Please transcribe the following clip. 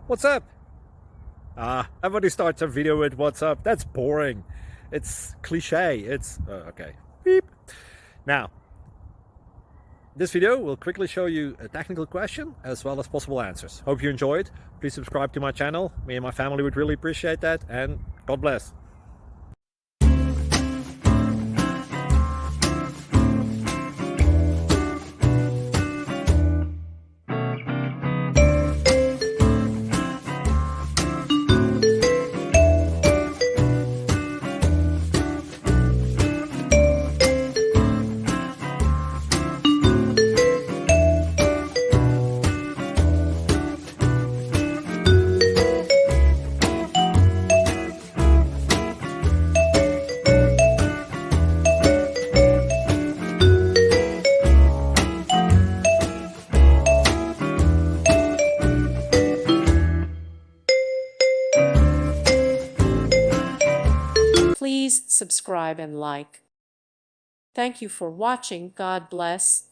What's up? Everybody starts a video with what's up. That's boring. It's cliche. It's okay. Beep. Now, this video will quickly show you a technical question as well as possible answers. Hope you enjoyed. Please subscribe to my channel. Me and my family would really appreciate that, and God bless. Please subscribe and like. Thank you for watching. God bless.